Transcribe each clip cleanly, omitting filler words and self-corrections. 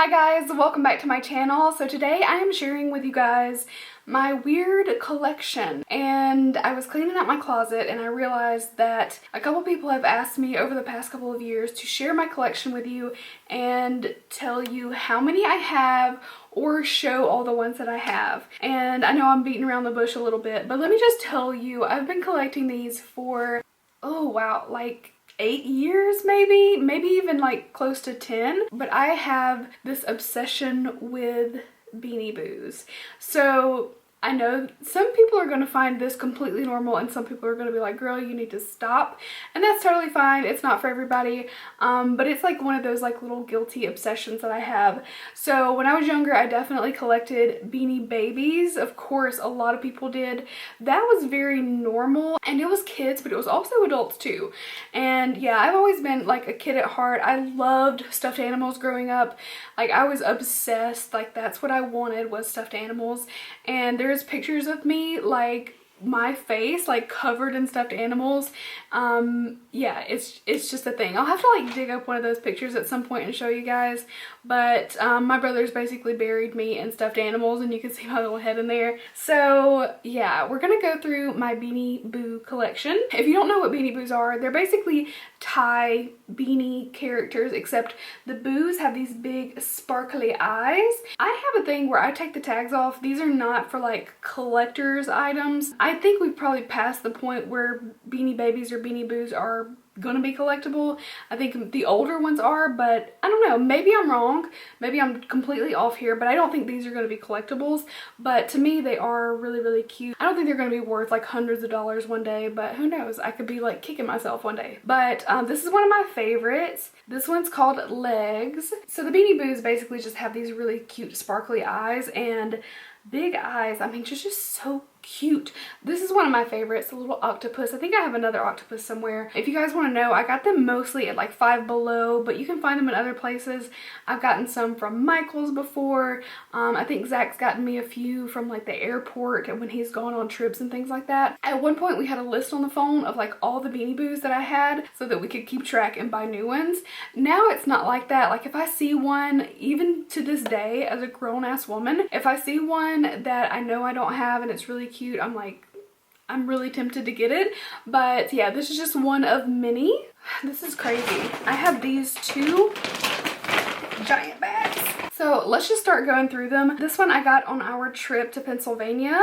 Hi guys, welcome back to my channel. So today I am sharing with you guys my weird collection, and I was cleaning out my closet and I realized that a couple people have asked me over the past couple of years to share my collection with you and tell you how many I have or show all the ones that I have. And I know I'm beating around the bush a little bit, but let me just tell you, I've been collecting these for, oh wow, like 8 years maybe even like close to 10. But I have this obsession with Beanie Boos. So I know some people are going to find this completely normal and some people are going to be like, girl, you need to stop. And that's totally fine. It's not for everybody. But it's like one of those like little guilty obsessions that I have. So when I was younger, I definitely collected Beanie Babies. Of course, a lot of people did. That was very normal, and it was kids, but it was also adults too. And yeah, I've always been like a kid at heart. I loved stuffed animals growing up. Like I was obsessed. Like that's what I wanted, was stuffed animals. And there's pictures of me, like my face like covered in stuffed animals. Yeah, it's just a thing. I'll have to like dig up one of those pictures at some point and show you guys. But my brothers basically buried me in stuffed animals, and you can see my little head in there. So yeah, we're gonna go through my Beanie Boo collection. If you don't know what Beanie Boos are, they're basically Thai beanie characters, except the Boos have these big sparkly eyes. I have a thing where I take the tags off. These are not for like collector's items. I think we've probably passed the point where Beanie Babies or Beanie Boos are gonna be collectible. I think the older ones are, but I don't know, maybe I'm wrong, maybe I'm completely off here, but I don't think these are going to be collectibles. But to me, they are really cute. I don't think they're going to be worth like hundreds of dollars one day, but who knows, I could be like kicking myself one day. But this is one of my favorites. This one's called Legs. So the Beanie Boos basically just have these really cute sparkly eyes and big eyes. I mean, just so cute. This is one of my favorites, the little octopus. I think I have another octopus somewhere. If you guys want to know, I got them mostly at like Five Below, but you can find them in other places. I've gotten some from Michael's before. I think Zach's gotten me a few from like the airport when he's gone on trips and things like that. At one point we had a list on the phone of like all the Beanie Boos that I had so that we could keep track and buy new ones. Now it's not like that. Like if I see one, even to this day as a grown-ass woman, if I see one that I know I don't have and it's really cute, I'm really tempted to get it. But yeah, this is just one of many. This is crazy. I have these two giant bags. So let's just start going through them. This one I got on our trip to Pennsylvania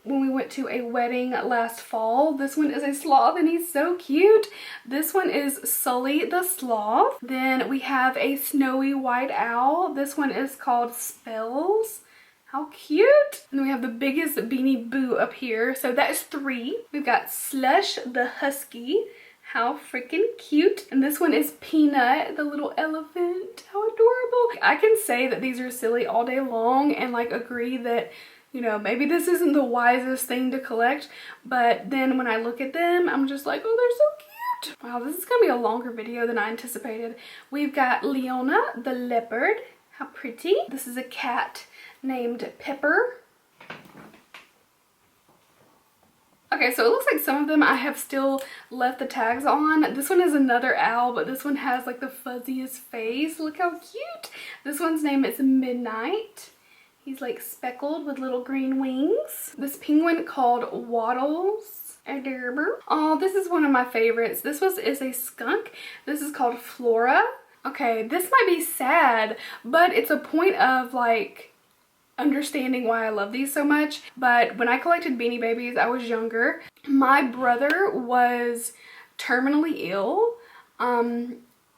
when we went to a wedding last fall. This one is a sloth and he's so cute. This one is Sully the Sloth. Then we have a snowy white owl. This one is called Spells. How cute! And then we have the biggest Beanie Boo up here. So that is 3. We've got Slush the Husky. How freaking cute. And this one is Peanut, the little elephant. How adorable. I can say that these are silly all day long and like agree that, you know, maybe this isn't the wisest thing to collect, but then when I look at them, I'm just like, oh, they're so cute. Wow, this is gonna be a longer video than I anticipated. We've got Leona the leopard. How pretty. This is a cat named Pepper. Okay, so it looks like some of them I have still left the tags on. This one is another owl, but this one has like the fuzziest face. Look how cute. This one's name is Midnight. He's like speckled with little green wings. This penguin called Waddles. Adorable. Oh, this is one of my favorites. This is a skunk. This is called Flora. Okay, this might be sad, but it's a point of like understanding why I love these so much. But when I collected Beanie Babies, I was younger. My brother was terminally ill.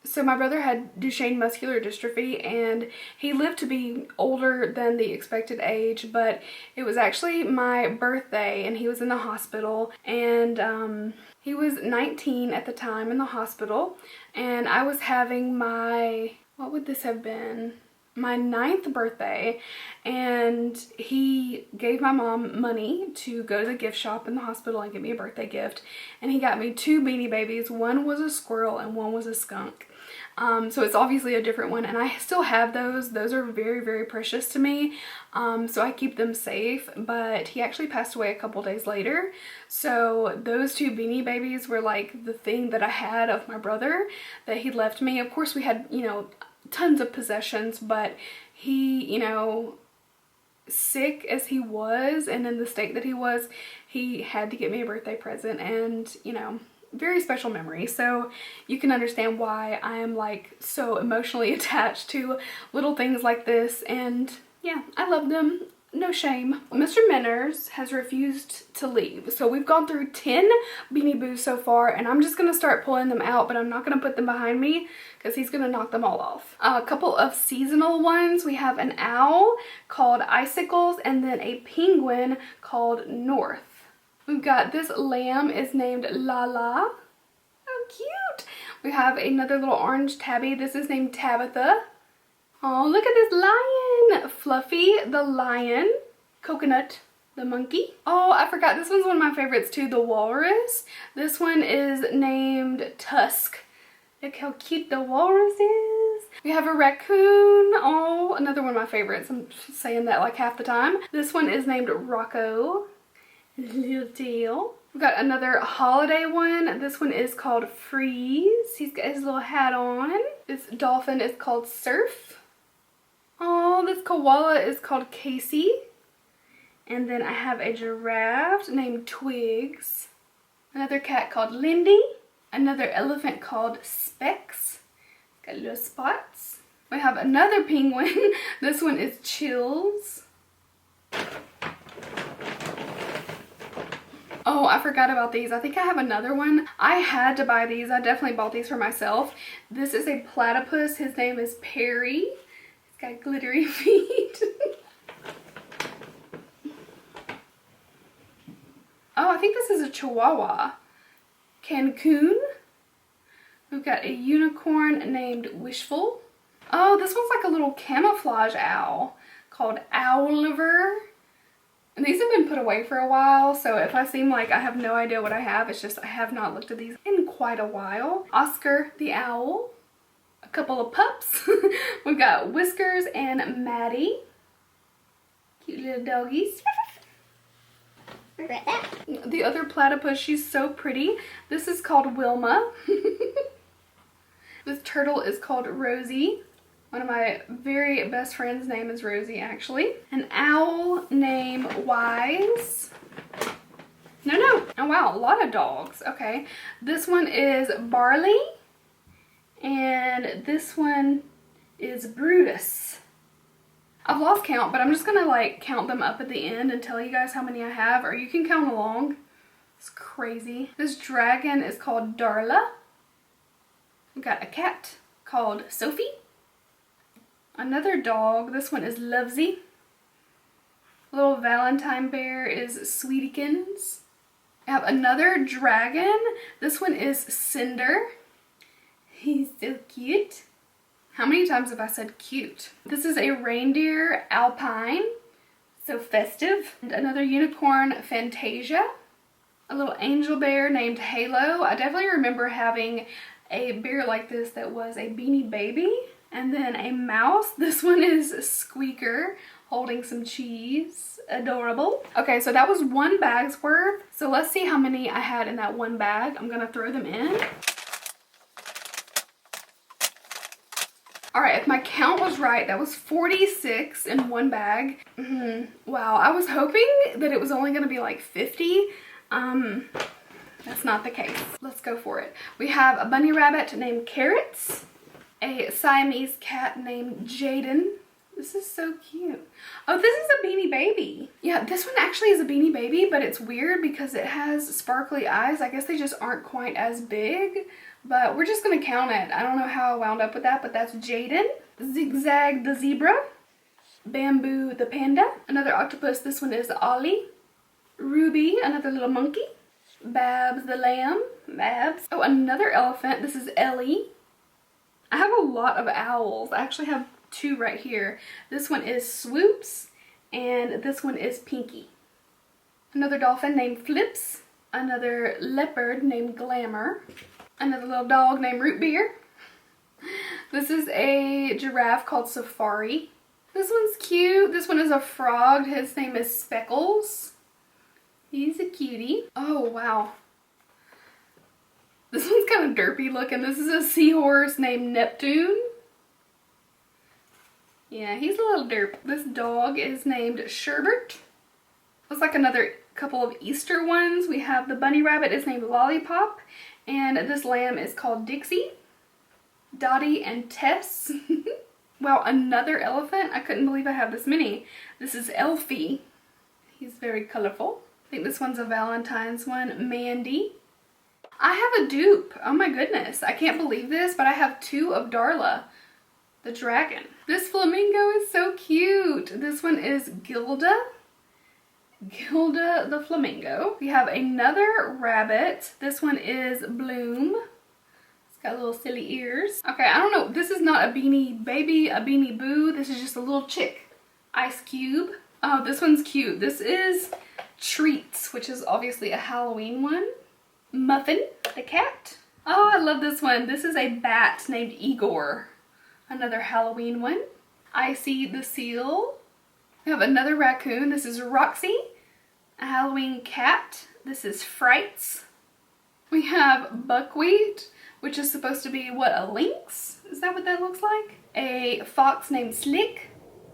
So my brother had Duchenne muscular dystrophy, and he lived to be older than the expected age, but it was actually my birthday and he was in the hospital, and he was 19 at the time in the hospital, and I was having my, what would this have been? My 9th birthday, and he gave my mom money to go to the gift shop in the hospital and get me a birthday gift, and he got me 2 Beanie Babies. One was a squirrel and one was a skunk. So it's obviously a different one, and I still have those. Those are very precious to me, so I keep them safe. But he actually passed away a couple days later, so those 2 Beanie Babies were like the thing that I had of my brother that he left me. Of course we had, you know, tons of possessions, but he, you know, sick as he was and in the state that he was, he had to get me a birthday present, and, you know, very special memory. So you can understand why I am like so emotionally attached to little things like this, and yeah, I love them. No shame. Mr. Manners has refused to leave. So we've gone through 10 Beanie Boos so far, and I'm just gonna start pulling them out, but I'm not gonna put them behind me because he's gonna knock them all off. A couple of seasonal ones. We have an owl called Icicles, and then a penguin called North. We've got this lamb is named Lala. How cute. We have another little orange tabby. This is named Tabitha. Oh, look at this lion. Fluffy the lion. Coconut the monkey. Oh, I forgot, this one's one of my favorites too, the walrus. This one is named Tusk. Look how cute the walrus is. We have a raccoon. Oh, another one of my favorites. I'm saying that like half the time. This one is named Rocco. Little tail. We've got another holiday one. This one is called Freeze. He's got his little hat on. This dolphin is called Surf. Oh, this koala is called Casey. And then I have a giraffe named Twigs. Another cat called Lindy. Another elephant called Specs. Got little spots. We have another penguin. This one is Chills. Oh, I forgot about these. I think I have another one. I had to buy these. I definitely bought these for myself. This is a platypus. His name is Perry. Got glittery feet. Oh, I think this is a chihuahua. Cancun. We've got a unicorn named Wishful. Oh, this one's like a little camouflage owl called Owliver. And these have been put away for a while, so if I seem like I have no idea what I have, it's just I have not looked at these in quite a while. Oscar the owl. A couple of pups. We've got Whiskers and Maddie. Cute little doggies. Regret that. The other platypus, she's so pretty. This is called Wilma. This turtle is called Rosie. One of my very best friends' name is Rosie, actually. An owl named Wise. No. Oh wow, a lot of dogs. Okay. This one is Barley. And this one is Brutus. I've lost count, but I'm just gonna like count them up at the end and tell you guys how many I have, or you can count along. It's crazy. This dragon is called Darla. We've got a cat called Sophie. Another dog, this one is Lovesy. Little Valentine bear is Sweetykins. I have another dragon. This one is Cinder. He's so cute. How many times have I said cute? This is a reindeer Alpine. So festive. And another unicorn Fantasia. A little angel bear named Halo. I definitely remember having a bear like this that was a Beanie Baby. And then a mouse. This one is Squeaker holding some cheese. Adorable. Okay, so that was one bag's worth. So let's see how many I had in that one bag. I'm gonna throw them in. All right, if my count was right, that was 46 in one bag. Wow, I was hoping that it was only gonna be like 50. That's not the case. Let's go for it. We have a bunny rabbit named Carrots, a Siamese cat named Jaden. This is so cute. Oh, this is a Beanie Baby. Yeah, this one actually is a Beanie Baby, but it's weird because it has sparkly eyes. I guess they just aren't quite as big. But we're just gonna count it. I don't know how I wound up with that, but that's Jaden. Zigzag the zebra. Bamboo the panda. Another octopus, this one is Ollie. Ruby, another little monkey. Babs the lamb. Babs. Oh, another elephant, this is Ellie. I have a lot of owls. I actually have two right here. This one is Swoops, and this one is Pinky. Another dolphin named Flips. Another leopard named Glamour. Another little dog named Root Beer. This is a giraffe called Safari. This one's cute. This one is a frog. His name is Speckles. He's a cutie. Oh, wow. This one's kind of derpy looking. This is a seahorse named Neptune. Yeah, he's a little derp. This dog is named Sherbert. Looks like another couple of Easter ones. We have the bunny rabbit is named Lollipop, and this lamb is called Dixie. Dottie and Tess. Wow, another elephant. I couldn't believe I have this many. This is Elfie. He's very colorful. I think this one's a Valentine's one. Mandy. I have a dupe. Oh my goodness. I can't believe this, but I have 2 of Darla, the dragon. This flamingo is so cute. This one is Gilda. Gilda the flamingo. We have another rabbit. This one is Bloom. It's got little silly ears. Okay, I don't know. This is not a Beanie Baby, a Beanie Boo. This is just a little chick. Ice Cube. Oh, this one's cute. This is Treats, which is obviously a Halloween one. Muffin, the cat. Oh, I love this one. This is a bat named Igor. Another Halloween one. Icy the seal. We have another raccoon. This is Roxy. A Halloween cat. This is Frights. We have Buckwheat, which is supposed to be, what, a lynx? Is that what that looks like? A fox named Slick.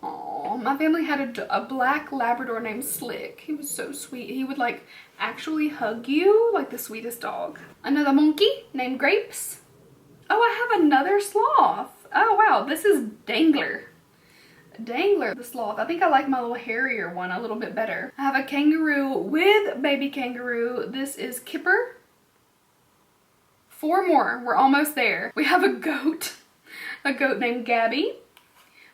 Oh, my family had a black Labrador named Slick. He was so sweet. He would like actually hug you like the sweetest dog. Another monkey named Grapes. Oh, I have another sloth. Oh wow, this is Dangler. Dangler the sloth. I think I like my little hairier one a little bit better. I have a kangaroo with baby kangaroo. This is Kipper. 4 more. We're almost there. We have a goat named Gabby.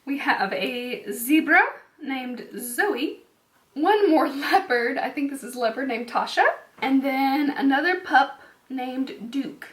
We have a zebra named Zoe. 1 more leopard. I think this is leopard named Tasha. And then another pup named Duke.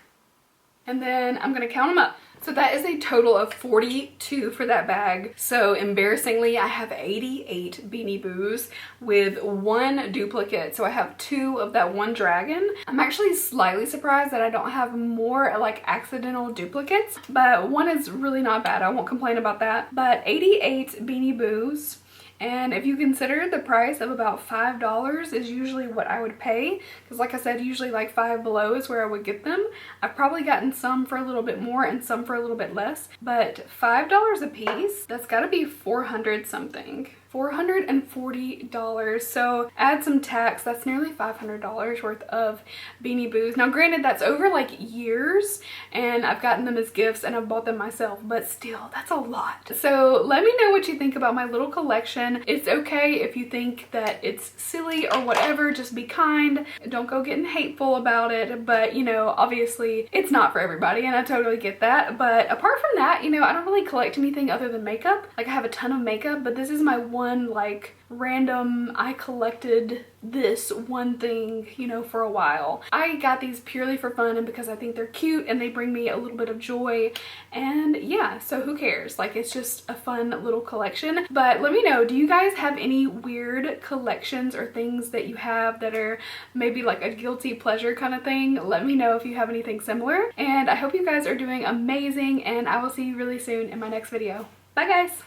And then I'm gonna count them up. So that is a total of 42 for that bag. So embarrassingly, I have 88 Beanie Boos with 1 duplicate. So I have 2 of that one dragon. I'm actually slightly surprised that I don't have more like accidental duplicates, but 1 is really not bad. I won't complain about that. But 88 Beanie Boos. And if you consider the price of about $5 is usually what I would pay, because like I said, usually like 5 below is where I would get them. I've probably gotten some for a little bit more and some for a little bit less, but $5 a piece, that's gotta be 400 something. $440. So add some tax, that's nearly $500 worth of Beanie Boos. Now granted, that's over like years and I've gotten them as gifts and I've bought them myself, but still, that's a lot. So let me know what you think about my little collection. It's okay if you think that it's silly or whatever, just be kind. Don't go getting hateful about it, but you know, obviously it's not for everybody and I totally get that. But apart from that, you know, I don't really collect anything other than makeup. Like I have a ton of makeup, but this is my one like random, I collected this one thing, you know, for a while. I got these purely for fun and because I think they're cute and they bring me a little bit of joy, and yeah, so who cares? Like it's just a fun little collection. But let me know, do you guys have any weird collections or things that you have that are maybe like a guilty pleasure kind of thing? Let me know if you have anything similar, and I hope you guys are doing amazing, and I will see you really soon in my next video. Bye guys!